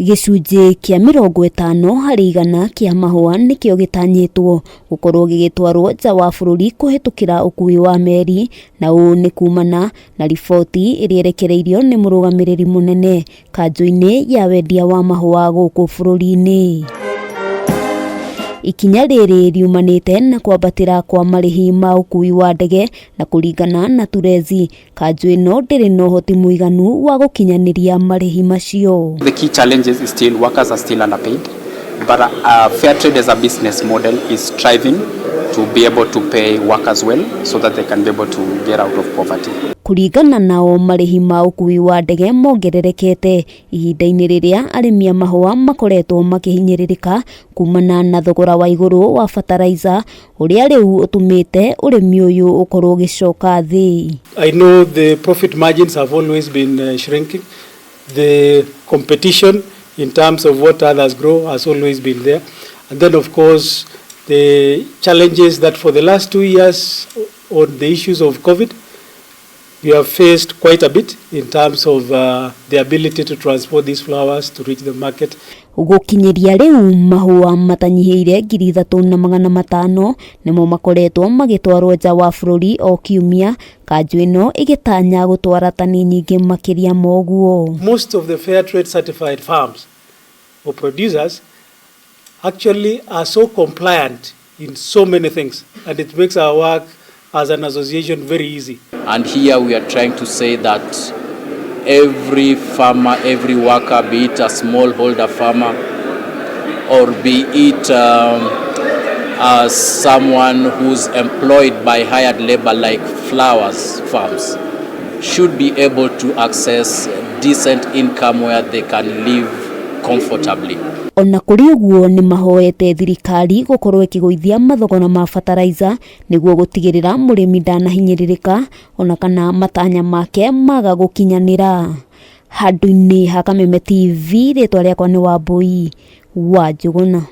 Gicunji kia 50 harĩ igana kia mahua nikio gitanyitwo gukorwo gigitwarwo nja wa bururi kuhitukira ukuui wa meri, na uu ni kumana na riboti iria irekereirio ni murugamiriri munene Kanju-ini ya wendia wa mahua guku bururi-ini. Ikinya riri riumanite na kwambatira kwa marihi ma ukuui wa ndege, na kuringana na Tulezi, Kanju ino ndiri na uhoti muiganu wa gukinyaniria marihi macio. The key challenges is still workers are still underpaid, but fair trade as a business model is striving to be able to pay workers well so that they can be able to get out of poverty. Kuringana nao marihi ma ukuui wa ndege wongererekete ihinda-ini riria arimi a mahua makoretwo makihinyiririka kumana na thogora wa iguru wa fertilizer uria riu utumite urimi uyu ukorwo gicoka thi. I know the profit margins have always been shrinking. The competition in terms of what others grow has always been there, and then of course the challenges that for the last 2 years on the issues of COVID, we have faced quite a bit in terms of the ability to transport these flowers to reach the market. Gukinyiria riu mahua matanyihiire 3,500 nimo makoretwo magitwarwo nja wa bururi o kiumia, Kanju ino igitanya gutwara tani nyingi makiria moguo. Most of the fair trade certified farms or producers actually are so compliant in so many things, and it makes our work as an association very easy. And here we are trying to say that every farmer, every worker, be it a smallholder farmer or be it someone who's employed by hired labor like flowers farms, should be able to access decent income where they can live comfortably. Ona kuri uguo ni mahoete thirikari gukorwo ikiguithia mathogora ma fertilizer niguo gutigirira murimi ndanahinyiririka ona kana matanya make maga gukinyanira. Handu-ini ha Clement TV, ritwa riakwa ni Wambui wa Njuguna.